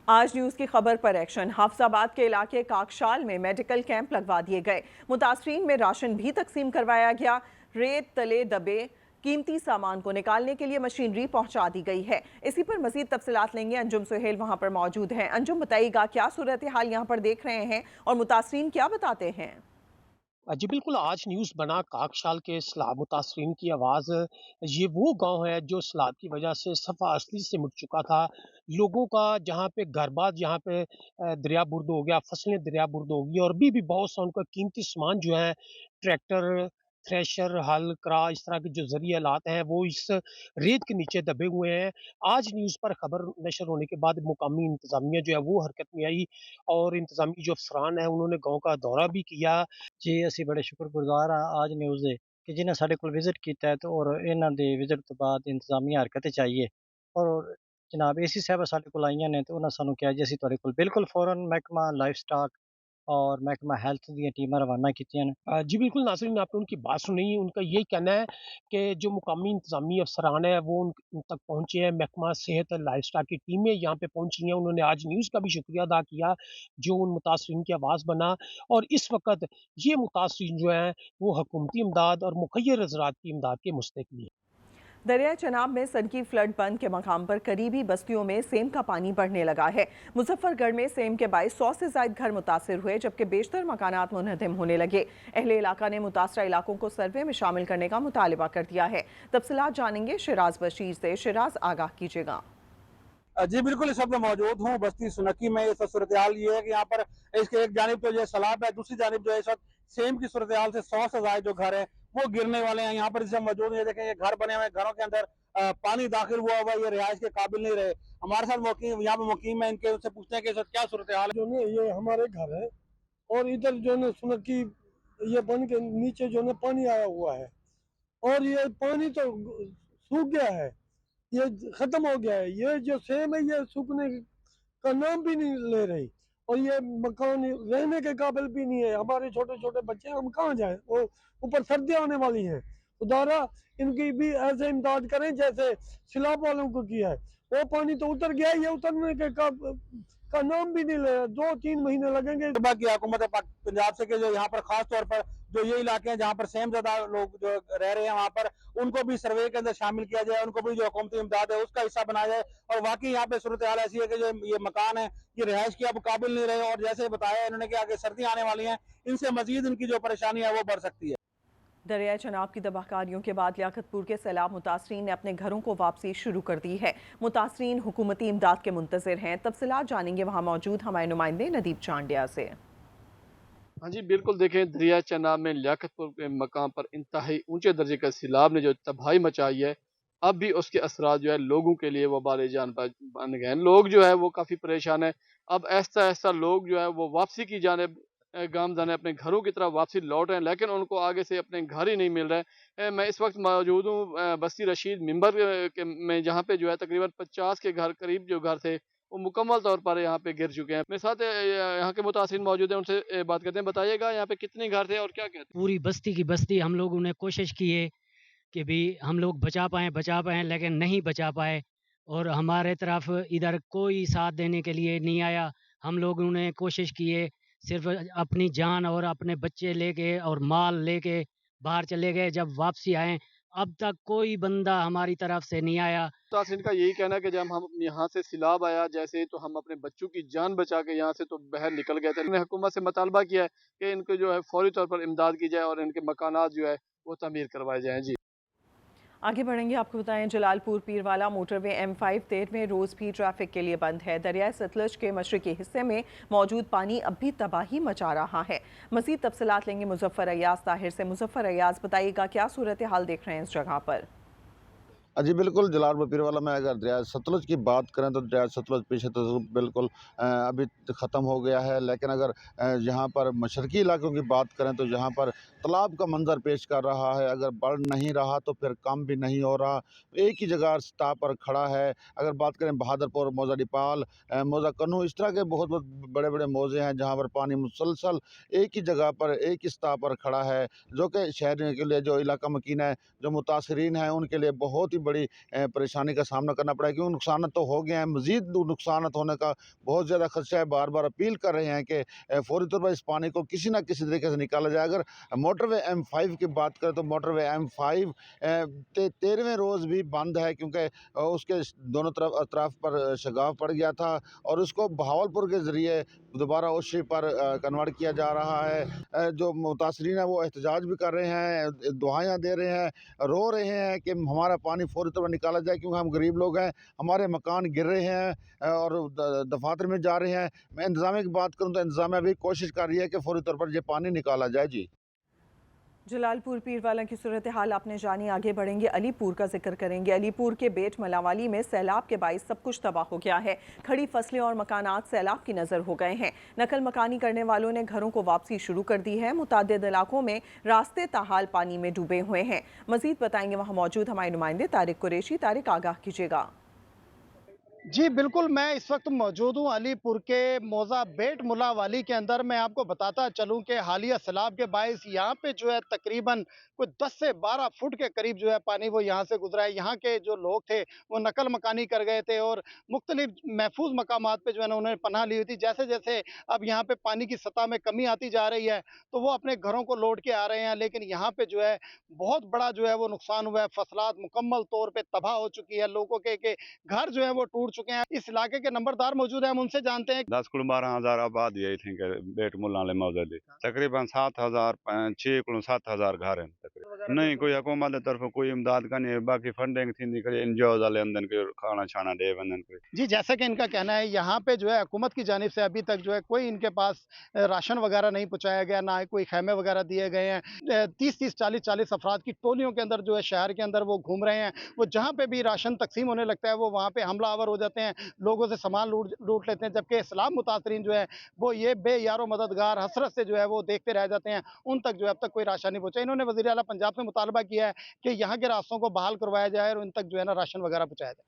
आज न्यूज की खबर पर एक्शन। हाफजाबाद के इलाके काकशाल में मेडिकल कैंप लगवा दिए गए। मुतासरीन में राशन भी तकसीम करवाया गया। रेत तले दबे कीमती सामान को निकालने के लिए मशीनरी पहुंचा दी गई है। इसी पर मजीद तफसीलात लेंगे। अंजुम सुहेल वहां पर मौजूद हैं। अंजुम, बताइएगा क्या सूरत हाल यहां पर देख रहे हैं और मुतासरीन क्या बताते हैं? जी बिल्कुल, आज न्यूज़ बना काकशाल के सैलाब मुतासरीन की आवाज़। ये वो गाँव है जो सैलाब की वजह से सफ़ा असली से मिट चुका था। लोगों का जहाँ पे घर-बार जहाँ पे दरिया-बुर्द हो गया, फसलें दरिया-बुर्द हो गई और अभी भी बहुत सा उनका कीमती सामान जो है ट्रैक्टर, थ्रेशर, हल, करा इस तरह के जो ज़रिए आलात हैं वो इस रेत के नीचे दबे हुए हैं। आज न्यूज़ पर खबर नशर होने के बाद मुकामी इंतज़ामिया जो है वो हरकत में आई और इंतज़ामी जो अफ़सरान हैं उन्होंने गाँव का दौरा भी किया। ਜੀ, ਅਸੀਂ ਬੜੇ ਸ਼ੁਕਰਗੁਜ਼ਾਰ ਹਾਂ ਅੱਜ ਨਿਊਜ਼ ਦੇ ਕਿ ਜਿਨ੍ਹਾਂ ਸਾਡੇ ਕੋਲ ਵਿਜ਼ਿਟ ਕੀਤਾ ਹੈ ਤੇ ਔਰ ਇਹਨਾਂ ਦੇ ਵਿਜ਼ਿਟ ਤੋਂ ਬਾਅਦ ਇੰਤਜ਼ਾਮੀਆ ਹਰਕਤ 'ਚ ਆਈ ਹੈ ਔਰ ਜਨਾਬ ਏਸੀ ਸਾਹਿਬਾ ਸਾਡੇ ਕੋਲ ਆਈਆਂ ਨੇ ਤੇ ਉਹਨਾਂ ਸਾਨੂੰ ਕਿਹਾ ਜੀ ਅਸੀਂ ਤੁਹਾਡੇ ਕੋਲ ਬਿਲਕੁਲ फ़ौरन ਮਹਿਕਮਾ ਲਾਈਫ ਸਟਾਕ और महकमा हेल्थ ਦੀਆਂ ਟੀਮਾਂ रवाना कीतियां ने। जी बिल्कुल नाज़रीन, आपने उनकी बात सुनी। उनका यही कहना है कि जो मुकामी इंतज़ामी अफ़सरान हैं वो उन तक पहुँचे हैं। महकमा सेहत लाइफ़स्टाक की टीमें यहाँ पे पहुँची हैं। उन्होंने आज न्यूज़ का भी शुक्रिया अदा किया जो उन मुतासरीन की आवाज़ बना और इस वक़्त ये मुतासरीन जो हैं वो हुकूमती इमदाद और मुखय्यर ज़राअत की इमदाद के मुस्तहिक़ भी हैं। दरिया चनाब में सनकी फ्लड बंद के मकाम पर करीबी बस्तियों में सेम का पानी बढ़ने लगा है। मुजफ्फरगढ़ में सेम के बायस 100 से ज्यादा घर मुतासर हुए, जबकि बेशतर मकानात मुनहदम होने लगे। अहले इलाका ने मुतासरा इलाकों को सर्वे में शामिल करने का मुतालबा कर दिया है। तफसीलात जानेंगे शिराज बशीर से। शिराज, आगाह कीजिएगा। जी बिल्कुल, इस वक्त मैं मौजूद हूँ बस्ती सुनकी में। इस वक्त सूरत हाल ये है कि यहाँ पर इसके एक जानिब तो जो सैलाब है, दूसरी जानिब जो है इस वक्त सेम की सूरत हाल से 100 से ज्यादा जो घर है वो गिरने वाले हैं। यहाँ पर इस वक्त मौजूद ये देखें, ये घर बने हुए हैं, घरों के अंदर पानी दाखिल हुआ हुआ है, ये रिहाइश के काबिल नहीं रहे। हमारे साथ मुकीम यहाँ पे मुकीम है, इनके उनसे पूछते हैं कि इस वक्त क्या सूरत हाल है। जो है ये हमारे घर है और इधर जो है सुनकी ये बन के नीचे जो है पानी आया हुआ है और ये पानी तो सूख गया है, ये खत्म हो गया है। ये जो सेम है ये सूखने का नाम भी नहीं ले रही और ये मकान रहने के काबिल भी नहीं है। हमारे छोटे छोटे बच्चे, हम कहाँ जाएं, वो ऊपर सर्दियाँ आने वाली हैं। खुदारा इनकी भी ऐसे इमदाद करें जैसे सिलाब वालों को किया है। वो पानी तो उतर गया, ये उतरने के का नाम भी नहीं ले रहा। 2-3 महीने लगेंगे। की हुकूमत पंजाब से कि जो यहाँ पर खास तौर पर जो ये इलाके हैं जहाँ पर सेम ज्यादा लोग जो रह रहे हैं वहाँ पर उनको भी सर्वे के अंदर शामिल किया जाए, उनको भी जो हुकूमती इमदाद है उसका हिस्सा बनाया जाए। और वाकई यहाँ पे सूरत हाल ऐसी है कि जो ये मकान है ये रिहाइश की अब काबिल नहीं रहे और जैसे बताया इन्होंने कि आगे सर्दी आने वाली है, इनसे मजीद इनकी जो परेशानी है वो बढ़ सकती है। दरिया चनाब की तबाहकारियों के बाद लियाकतपुर के सैलाब मुतासरीन ने अपने घरों को वापसी शुरू कर दी है। मुतासरीन हुकूमती इमदाद के मुंतजर हैं। तफसीलात जानेंगे वहाँ मौजूद हमारे नुमाइंदे नदीप चांडिया से। हाँ जी, बिल्कुल देखें, दरिया चनाब में लियाकतपुर के मकाम पर इंतहाई ऊंचे दर्जे का सैलाब ने जो तबाही मचाई है, अब भी उसके असरात जो है लोगों के लिए वबाल जान बन गए हैं। लोग जो है वो काफ़ी परेशान हैं। अब ऐसा-ऐसा लोग जो है वो वापसी की जानिब गामज़न है, अपने घरों की तरफ वापसी लौट रहे हैं, लेकिन उनको आगे से अपने घर ही नहीं मिल रहे हैं। मैं इस वक्त मौजूद हूँ बस्ती रशीद मिंबर के में, जहाँ पे जो है तकरीबन 50 के घर करीब जो घर थे वो मुकम्मल तौर पर यहाँ पे गिर चुके हैं। मेरे साथ यहाँ के मुतासिन मौजूद हैं, उनसे बात करते हैं। बताइएगा यहाँ पे कितने घर थे और क्या-क्या थे? पूरी बस्ती की बस्ती हम लोगों ने कोशिश की है कि भी हम लोग बचा पाएँ लेकिन नहीं बचा पाए और हमारे तरफ इधर कोई साथ देने के लिए नहीं आया। हम लोगों ने कोशिश की है, सिर्फ़ अपनी जान और अपने बच्चे लेके और माल लेके बाहर चले गए। जब वापसी आए, अब तक कोई बंदा हमारी तरफ से नहीं आया। मुतासिन का यही कहना है कि जब हम यहाँ से सैलाब आया जैसे, तो हम अपने बच्चों की जान बचा के यहाँ से तो बाहर निकल गए थे। उन्होंने हुकूमत से मुतालबा किया है कि इनको जो है फौरी तौर पर इमदाद की जाए और इनके मकानात जो है वो तमीर करवाए जाएँ। जी। आगे बढ़ेंगे। आपको बताएं, जलालपुर पीरवाला मोटरवे M5 13वें रोज भी ट्रैफिक के लिए बंद है। दरिया सतलज के मशरकी हिस्से में मौजूद पानी अब भी तबाही मचा रहा है। मजीद तफसीलात लेंगे मुजफ्फर अयाज ताहिर से। मुजफ्फर अयाज, बताइएगा क्या सूरत हाल देख रहे हैं इस जगह पर? जी बिल्कुल, जलालपुर पीरवाला में अगर दरिया सतलुज की बात करें तो दरिया सतलुज पीछे तो बिल्कुल अभी ख़त्म हो गया है। लेकिन अगर यहाँ पर मशरकी इलाकों की बात करें तो यहाँ पर तालाब का मंज़र पेश कर रहा है। अगर बढ़ नहीं रहा तो फिर कम भी नहीं हो रहा, एक ही जगह स्टॉप पर खड़ा है। अगर बात करें बहादुरपुर, मौजा डिपाल, मौजा कन्नू, इस तरह के बहुत बहुत बड़े-बड़े मौज़े हैं जहाँ पर पानी मुसलसल एक ही जगह पर, एक ही स्टॉप पर खड़ा है, जो कि शहर के लिए जो इलाका मकीन है, जो मुतासरीन हैं उनके लिए बहुत ही बड़ी परेशानी का सामना करना पड़ा है, क्योंकि नुकसान तो हो गए हैं, मज़ीद नुकसान होने का बहुत ज़्यादा खदशा है। बार-बार अपील कर रहे हैं कि फ़ौरी तौर पर इस पानी को किसी न किसी तरीके से निकाला जाए। अगर मोटरवे M5 की बात करें तो मोटरवे M5 13वें रोज़ भी बंद है, क्योंकि उसके दोनों तरफ अतराफ पर शगाफ पड़ गया था और उसको बहावलपुर के ज़रिए दोबारा ओशी पर कन्वर्ट किया जा रहा है। जो मुतासरीन हैं वो एहतजाज भी कर रहे हैं, दुआएँ दे रहे हैं, रो रहे हैं कि हमारा पानी फ़ौरी तौर पर निकाला जाए, क्योंकि हम गरीब लोग हैं, हमारे मकान गिर रहे हैं और दफातर में जा रहे हैं। मैं इंतज़ामिया की बात करूँ तो इंतज़ामिया भी कोशिश कर रही है कि फ़ौरी तौर पर ये पानी निकाला जाए। जी। जलालपुर पीरवाला की सूरत हाल आपने जानी, आगे बढ़ेंगे अलीपुर का जिक्र करेंगे। अलीपुर के बेट मलावाली में सैलाब के बाइस सब कुछ तबाह हो गया है। खड़ी फसलें और मकानात सैलाब की नज़र हो गए हैं। नकल मकानी करने वालों ने घरों को वापसी शुरू कर दी है। मुतादिद इलाकों में रास्ते ताहाल पानी में डूबे हुए हैं। मजीद बताएंगे वहाँ मौजूद हमारे नुमाइंदे तारिक कुरैशी। तारिक, आगाह कीजिएगा। जी बिल्कुल, मैं इस वक्त मौजूद हूँ अलीपुर के मौज़ा बेट मुलावाली के अंदर। मैं आपको बताता चलूँ कि हालिया सैलाब के बाइस यहाँ पे जो है तकरीबन कोई 10 से 12 फुट के करीब जो है पानी वो यहाँ से गुजरा है। यहाँ के जो लोग थे वो नकल मकानी कर गए थे और मुख्तलिफ महफूज मकामात पे जो है ना उन्होंने पनाह ली हुई थी। जैसे जैसे अब यहाँ पे पानी की सतह में कमी आती जा रही है तो वो अपने घरों को लौट के आ रहे हैं, लेकिन यहाँ पे जो है बहुत बड़ा जो है वो नुकसान हुआ है। फसलात मुकम्मल तौर पर तबाह हो चुकी है, लोगों के घर जो है वो टूट चुके हैं। इस इलाके के नंबरदार मौजूद हैं, हम उनसे जानते हैं। 10 कुल 12,000 आबाद यही थी कि बेट मुल्ला मौजूद तकरीबन 7,000 6 कुल 7,000 घर हैं तकरीबन। नहीं कोई हुकूमत की तरफ कोई इमदाद का नहीं, बाकी फंडिंग थी एनजीओ वाले अंदर के खाना छाना दे बंदन को। जी, जैसा कि इनका कहना है यहाँ पे जो है हुकूमत की जानिब से अभी तक जो है कोई इनके पास राशन वगैरह नहीं पहुँचाया गया, ना ही कोई खैमे वगैरह दिए गए हैं। 30-30 40-40 अफराद की टोलियों के अंदर जो है शहर के अंदर वो घूम रहे हैं। वो जहाँ पे भी राशन तकसीम होने लगता है वो वहाँ पे हमलावर हो जाते हैं, लोगों से सामान लूट लेते हैं। जबकि इस्लाम मुतासरीन जो है वो ये बेयारो मददगार हसरत से जो है वो देखते रह जाते हैं, उन तक जो है अब तक कोई राशन नहीं पहुँचा। इन्होंने वज़ीर आला पंजाब से मुतालबा किया है कि यहाँ के रास्तों को बहाल करवाया जाए और उन तक जो है ना राशन वगैरह पहुँचाया जाए।